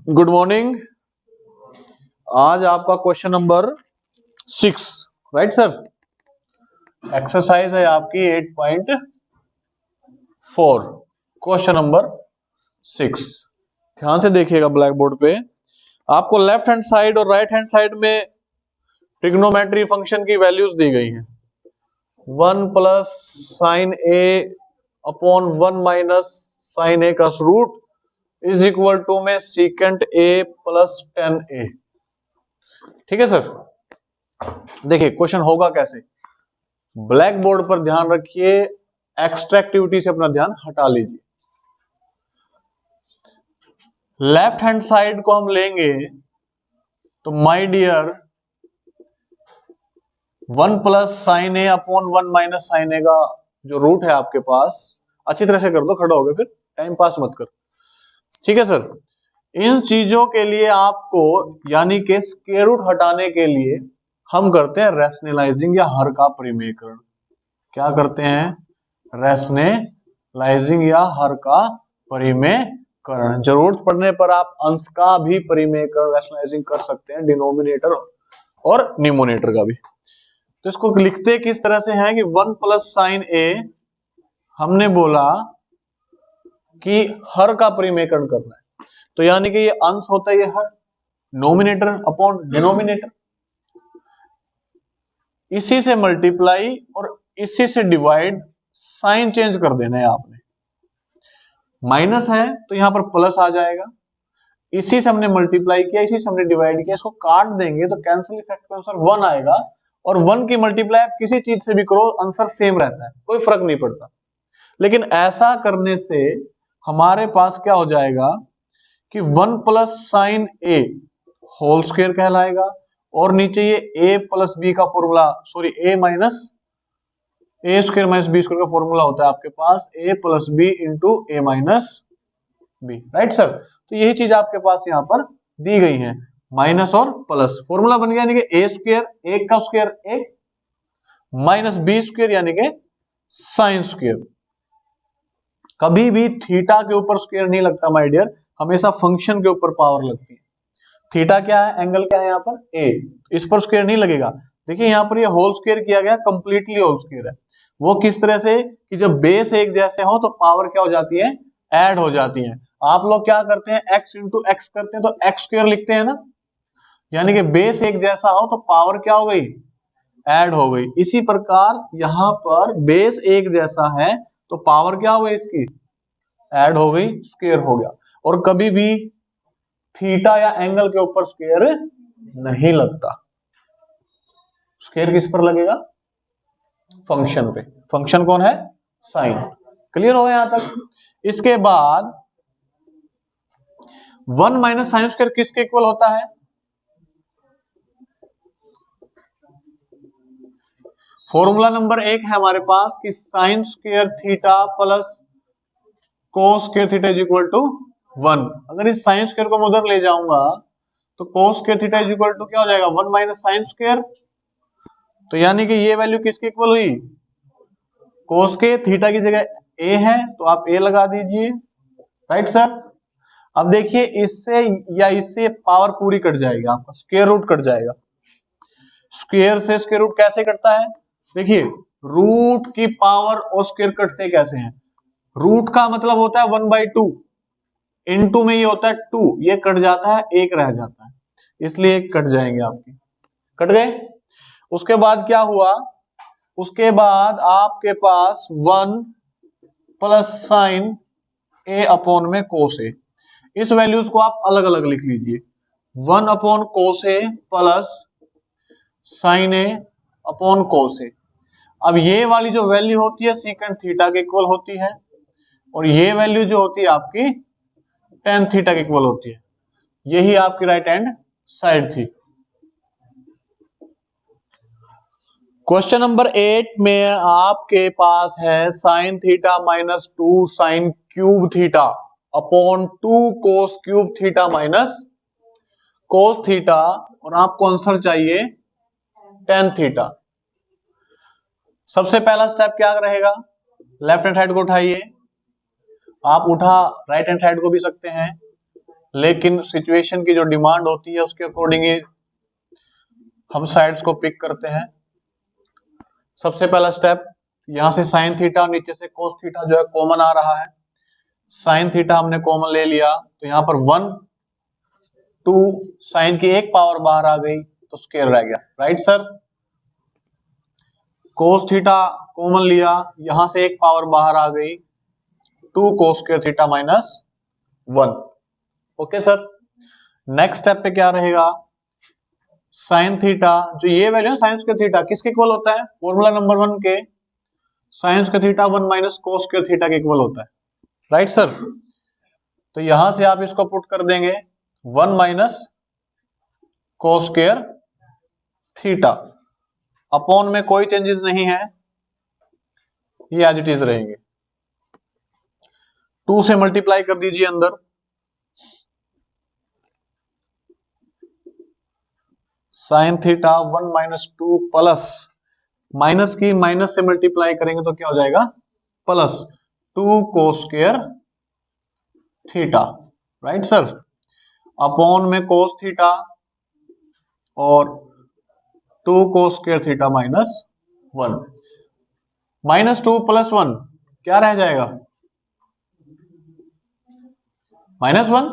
Good morning. आज आपका question number 6, right sir. Exercise है आपकी 8.4, क्वेश्चन नंबर 6। ध्यान से देखिएगा ब्लैक बोर्ड पे। आपको लेफ्ट हैंड साइड और राइट हैंड साइड में ट्रिग्नोमेट्री फंक्शन की वैल्यूज दी गई हैं। 1 plus sine A upon 1 minus sine A का रूट इज इक्वल टू में सीकेंट ए प्लस 10a। ठीक है सर। देखिए क्वेश्चन होगा कैसे। ब्लैक बोर्ड पर ध्यान रखिए, एक्स्ट्रा एक्टिविटी से अपना ध्यान हटा लीजिए। लेफ्ट हैंड साइड को हम लेंगे तो my dear 1 plus sine A upon 1 minus sine A का जो रूट है आपके पास, अच्छी तरह से कर दो, खड़ा हो गए, फिर टाइम पास मत कर। ठीक है सर। इन चीजों के लिए आपको यानी कि स्क्वायर रूट हटाने के लिए हम करते हैं रैशनलाइजिंग या हर का परिमेयकरण। क्या करते हैं? रैशनलाइजिंग या हर का परिमेयकरण। जरूरत पड़ने पर आप अंश का भी परिमेयकरण रैशनलाइजिंग कर सकते हैं, डिनोमिनेटर और न्यूमरेटर का भी। तो इसको लिखते किस तरह से हैं कि 1 प्लस साइन ए, हमने बोला कि हर का परिमेयकरण करना है, तो यानी कि ये अंश होता है, ये हर, नोमिनेटर अपॉन डिनोमिनेटर, इसी से मल्टीप्लाई और इसी से डिवाइड, साइन चेंज कर देना है आपने। माइनस है तो यहां पर प्लस आ जाएगा, इसी से हमने मल्टीप्लाई किया, इसी से हमने डिवाइड किया, इसको काट देंगे तो कैंसिल इफेक्ट का आंसर 1 आएगा। और 1 की मल्टीप्लाई आप किसी चीज से भी करो, आंसर सेम रहता है, कोई फर्क नहीं पड़ता। लेकिन ऐसा करने से हमारे पास क्या हो जाएगा कि 1 plus sine A whole square कहलाएगा, और नीचे ये a प्लस बी का formula, sorry a minus A square minus B square का फॉर्मूला होता है आपके पास a plus B into A minus B, right sir. तो यही चीज आपके पास यहाँ पर दी गई है, माइनस और प्लस, फॉर्मूला बन गया यानी कि a स्क्वायर, एक का स्क्वायर एक, माइनस बी स्क्वायर यानी कि साइन स्क्वायर। कभी भी थीटा के ऊपर स्क्वायर नहीं लगता माय डियर, हमेशा फंक्शन के ऊपर पावर लगती है। थीटा क्या है, एंगल क्या है यहाँ पर a, इस पर स्क्वायर नहीं लगेगा। देखिए यहाँ पर ये होल स्क्वायर किया गया, कंप्लीटली होल स्क्वायर है। वो किस तरह से कि जब बेस एक जैसे हो तो पावर क्या हो जाती है, ऐड हो जाती है। आप लोग क्या करते हैं, x इंटू एक्स करते हैं तो एक्स स्क्वायर लिखते हैं ना, यानी कि बेस एक जैसा हो तो पावर क्या हो गई, ऐड हो गई। इसी प्रकार यहाँ पर बेस एक जैसा है तो पावर क्या हो गई इसकी, ऐड हो गई, स्क्वायर हो गया। और कभी भी थीटा या एंगल के ऊपर स्क्वायर नहीं लगता, स्क्वायर किस पर लगेगा, फंक्शन पे। फंक्शन कौन है, साइन। क्लियर हो यहां तक। इसके बाद 1 माइनस साइन स्क्वायर किसके इक्वल होता है, फॉर्मूला नंबर 1 है हमारे पास कि sine square theta plus cos square theta is equal to 1। अगर इस साइन स्क्वायर को मैं उधर ले जाऊंगा तो cos square theta is equal to क्या हो जाएगा, 1 माइनस साइन स्क्वायर। तो यानी कि ये वैल्यू किसकी इक्वल हुई, कोस के, थीटा की जगह a है तो आप a लगा दीजिए, राइट सर। अब देखिए इससे या इससे पावर पूरी कट जाएगी, आपका स्क्वायर रूट कट जाएगा। स्क्वायर से स्क्वायर रूट कैसे कटता है, देखिए रूट की पावर और स्क्वायर कटते कैसे हैं। रूट का मतलब होता है 1/2, इनटू में ये होता है 2, ये कट जाता है, एक रह जाता है, इसलिए कट जाएंगे आपके, कट गए। उसके बाद क्या हुआ, उसके बाद आपके पास 1 प्लस साइन ए अपॉन में कोस ए, इस वैल्यूज को आप अलग अलग लिख लीजिए, 1 upon cos A plus sine A upon कोस ए। अब ये वाली जो वैल्यू होती है सीकेंट थीटा के इक्वल होती है, और ये वैल्यू जो होती है आपकी टेन थीटा के इक्वल होती है। यही आपकी राइट हैंड साइड थी। क्वेश्चन नंबर 8 में आपके पास है sine theta minus 2 sine cube theta upon 2 cos cube theta minus cos theta, और आपको आंसर चाहिए टेन थीटा। सबसे पहला स्टेप क्या रहेगा, लेफ्ट हैंड साइड को उठाइए, आप उठा राइट हैंड साइड को भी सकते हैं, लेकिन सिचुएशन की जो डिमांड होती है उसके अकॉर्डिंग ही हम साइड्स को पिक करते हैं। सबसे पहला स्टेप, यहां से साइन थीटा और नीचे से कोस थीटा जो है कॉमन आ रहा है। साइन थीटा हमने कॉमन ले लिया तो यहां पर 1 2 साइन की एक पावर बाहर आ गई तो स्क्वायर रह गया, right sir. Cos theta common लिया, यहां से एक पावर बाहर आ गई, 2 कोस square theta minus 1। Okay sir. Next step पे क्या रहेगा, साइन थीटा, जो ये वैल्यू है साइन स्क्वायर थीटा किसके इक्वल होता है, फॉर्मूला नंबर 1 के sign square theta 1 minus cos square theta के इक्वल होता है, राइट सर। तो यहां से आप इसको पुट कर देंगे 1 minus cos square theta, upon में कोई चेंजेस नहीं है, ये एज इट इज रहेंगे। 2 से मल्टीप्लाई कर दीजिए अंदर, sine theta 1 minus 2 plus minus की माइनस से मल्टीप्लाई करेंगे तो क्या हो जाएगा, प्लस 2 कोस square theta, right sir. Upon में कोस थीटा और 2 कोस square theta minus 1, minus 2 plus 1 क्या रह जाएगा, -1।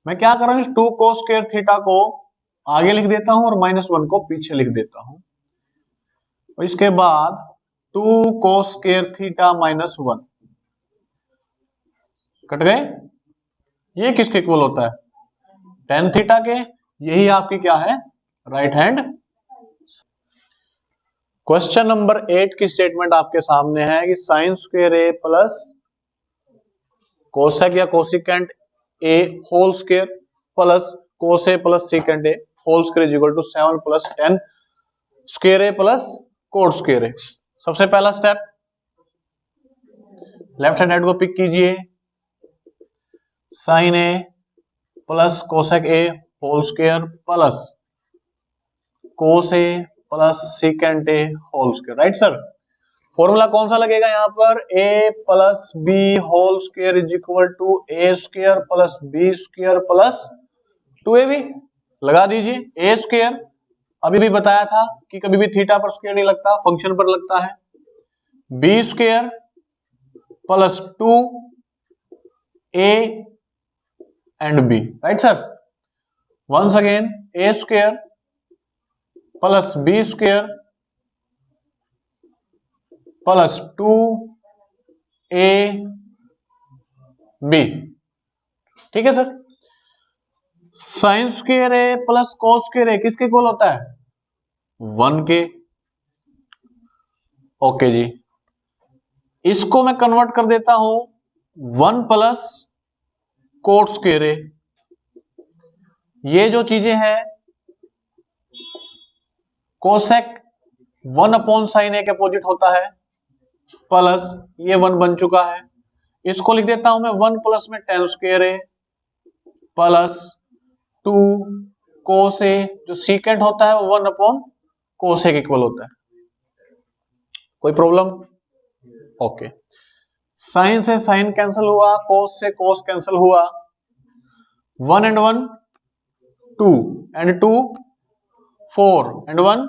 मैं क्या कर रहा हूं, इस 2 कोस स्क्वायर थीटा को आगे लिख देता हूं और -1 को पीछे लिख देता हूं, और इसके बाद 2 कोस स्क्वायर थीटा माइनस 1 कट गए। ये किसके इक्वल होता है, टेन थीटा के। यही आपकी क्या है, राइट हैंड। क्वेश्चन नंबर 8 की स्टेटमेंट आपके सामने है कि sine square A plus cosec या cosecant A whole square plus cos A plus secant A whole square is equal to 7 plus 10 square A plus cot square A. सबसे पहला step, left hand side को pick कीजिए, sine A plus cosec A whole square plus cos A plus secant A whole square, right sir. Formula कौन सा लगेगा यहाँ पर, a plus B whole square is equal to A square plus B square plus 2ab लगा दीजिए। ए square अभी भी बताया था कि कभी भी थीटा पर स्क्वायर नहीं लगता, फंक्शन पर लगता है। B square plus 2 a and b, right sir. Once again A square plus B square plus 2ab, ठीक है सर। Sine square A plus cos square A किसके इक्वल होता है, 1 के। ओके जी, इसको मैं कन्वर्ट कर देता हूं 1 प्लस कोट स्क्वायर ए। ये जो चीजें हैं कोसेक 1 अपॉन साइन ए के अपोजिट होता है, प्लस ये 1 बन चुका है, इसको लिख देता हूं मैं 1 प्लस में टेन स्क्वायर ए प्लस 2 कोस ए, जो सीकेंट होता है वो 1 अपॉन कोस ए के इक्वल होता है। कोई प्रॉब्लम, ओके। साइन से साइन कैंसिल हुआ, कोस से कोस कैंसिल हुआ, 1 एंड 1 2 एंड 2 4 एंड 1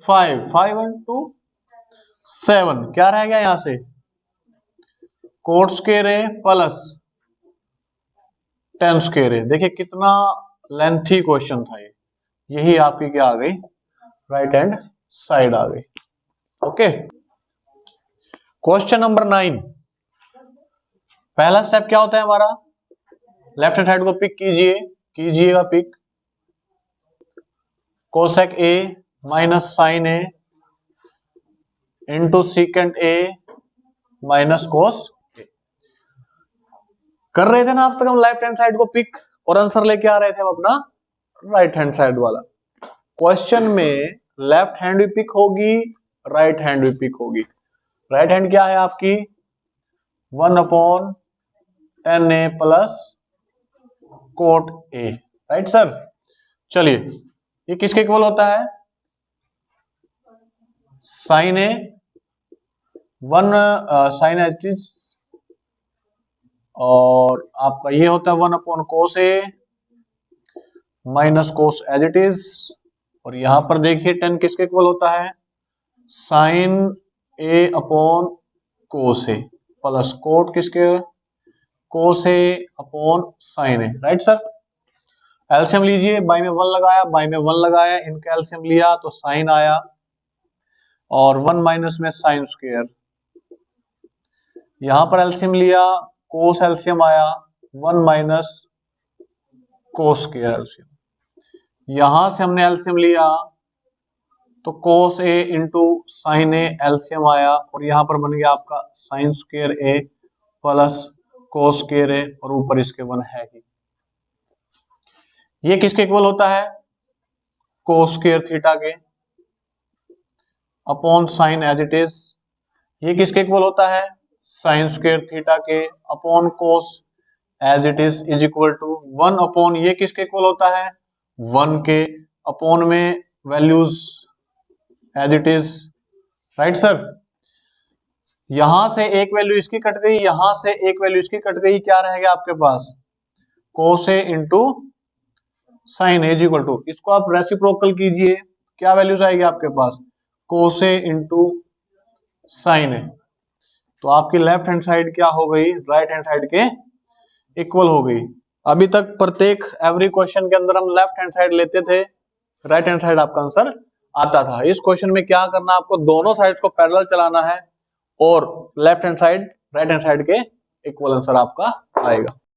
5 5 एंड 2 7, क्या रह गया यहां से, coat square A plus ten square ए। देखिए कितना लेंथी क्वेश्चन था ये, यही आपकी क्या आ गई, राइट हैंड साइड आ गई। ओके, क्वेश्चन नंबर 9, पहला स्टेप क्या होता है हमारा, लेफ्ट हैंड साइड को पिक कीजिएगा pick, cosec A minus sine A into secant A minus cos A. कर रहे थे ना अब तक हम लेफ्ट हैंड साइड को पिक, और आंसर लेके आ रहे थे हम अपना राइट हैंड साइड वाला। क्वेश्चन में लेफ्ट हैंड भी पिक होगी, राइट हैंड भी पिक होगी। राइट हैंड क्या है आपकी, 1 upon 10a plus cot A, right sir. चलिए, ये किसके इक्वल होता है, साइन ए 1 साइन एच और आपका ये होता है 1/cos A minus cos as it is. और यहां पर देखिए tan किसके इक्वल होता है, sin A/cos A plus coat किसके, cos A upon sin A, right sir. LCM लीजिए, बाई में 1 लगाया, बाई में 1 लगाया, इनका एलसीएम लिया तो साइन आया और 1 माइनस में साइन स्क्वायर। यहां पर एलसीएम लिया, कोस एलसीएम आया 1 माइनस कोस स्क्वायर एलसीएम। यहां से हमने एलसीएम लिया तो कोस A into sine A LCM आया और यहां पर बन गया आपका sign square A plus cos square ए और ऊपर इसके 1 है ही। ये किसके इक्वल होता है, कोस स्क्वायर थीटा के upon sine as it is. ये किसके इक्वल होता है, साइन स्क्वायर थीटा के upon cos as it is equal to 1 upon, ये किसके इक्वल होता है 1 के अपॉन में values as it is, right sir. यहां से एक वैल्यू इसकी कट गई, यहां से एक वैल्यू इसकी कट गई, क्या रहेगा आपके पास cos A into sine A equal to, इसको आप रेसिप्रोकल कीजिए, क्या वैल्यूज आएगी आपके पास कोस ए इंटू साइन ए। तो आपकी लेफ्ट हैंड साइड क्या हो गई, राइट हैंड साइड के इक्वल हो गई। अभी तक प्रत्येक एवरी क्वेश्चन के अंदर हम लेफ्ट हैंड साइड लेते थे, राइट हैंड साइड आपका आंसर आता था। इस क्वेश्चन में क्या करना, आपको दोनों साइड्स को पैरेलल चलाना है और left hand side right hand side के इक्वल आंसर आपका आएगा।